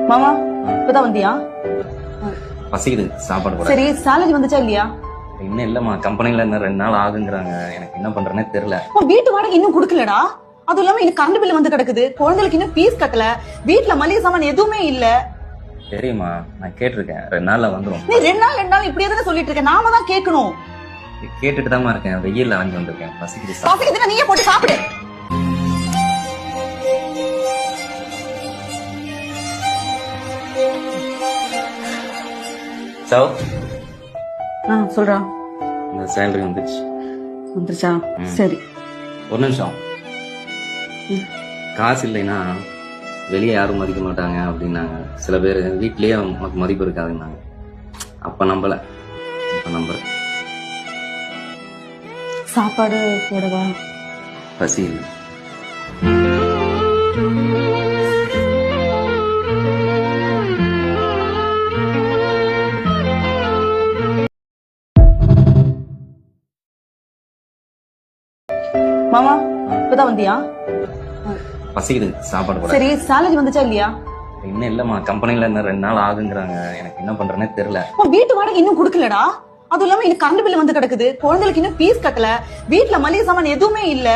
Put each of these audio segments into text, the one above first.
மாமா இப்பதான் வந்தியா? பசிக்குது, சாப்பாடு போட. சரி, சேலரி வந்துச்சா இல்லையா? இன்னும் இல்லம்மா, கம்பெனில இன்னும் 2 நாள் ஆகுங்கிறாங்க. எனக்கு என்ன பண்றேன்னே தெரியல. வீட்டு வாடகை இன்னும் குடுக்கலடா. அதுவும் இல்லாம இன்னும் கரண்ட் பில் வந்து கிடக்குது. குழந்தைகளுக்கு இன்னும் ஃபீஸ் கட்டல. வீட்டுல மளிகை சாமான் எதுவுமே இல்ல. தெரியுமா, நான் கேட்டிருக்கேன், 2 நாள்ல வந்துரும். நீ 2 நாள் இப்படியே தானே சொல்லிட்டு இருக்க. நாம தான் கேட்கணும். கேட்டுட்டு தான் இருக்கேன். வெயில்ல அலைஞ்சு வந்திருக்கேன். பசிக்குது. பசிக்குதுன்னா நீயே போட்டு சாப்பிடு. சாவ் சொல்றா. இந்த சேலரி வந்துருச்சா? சரி, ஒரு நிமிஷம். காசு இல்லைன்னா வெளியே யாரும் மதிக்க மாட்டாங்க அப்படின்னாங்க. சில பேர் வீட்லயே உனக்கு மதிப்பு இருக்காதுன்னாங்க. அப்ப நம்பல, இப்ப நம்புறேன். சாப்பாடு போடவா? பசி இல்லை. மாமா இப்பதான் வந்தியா? பசிக்குது, சாப்பாடு போட. சரி, சேலரி வந்துச்சா இல்லையா? இன்னும் இல்லம்மா, கம்பெனில இன்னும் 2 நாள் ஆகுங்கிறாங்க. எனக்கு என்ன பண்றேன்னே தெரியல. வீட்டு வாடகை இன்னும் குடுக்கலடா. அதுவும் இல்லாம இன்னும் கரண்ட் பில் வந்து கிடக்குது. குழந்தைகளுக்கு இன்னும் ஃபீஸ் கட்டல. வீட்டுல மளிகை சாமான் எதுவுமே இல்ல.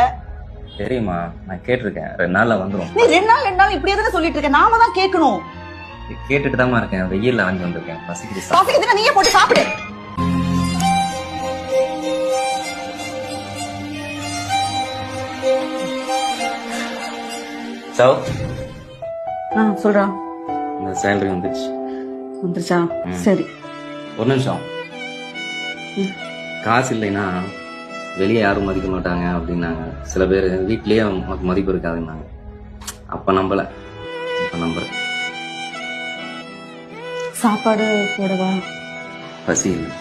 தெரியுமா, நான் கேட்டிருக்கேன், 2 நாள்ல வந்துரும். நீ 2 நாள் இப்படியே தானே சொல்லிட்டு இருக்க. நாம தான் கேட்கணும். கேட்டுட்டு தான் இருக்கேன். வெயில்ல அலைஞ்சு வந்திருக்கேன். பசிக்குது. பசிக்குதுன்னா நீயே போட்டு சாப்பிடு. சாவ் சொல்றா. இந்த சேலரி வந்துருச்சா? சரி, ஒரு நிமிஷம். காசு இல்லைன்னா வெளியே யாரும் மதிக்க மாட்டாங்க அப்படின்னாங்க. சில பேர் வீட்லயே உனக்கு மதிப்பு இருக்காதுன்னாங்க. அப்ப நம்பல, இப்ப நம்புறேன். சாப்பாடு போடவா? பசி இல்லை.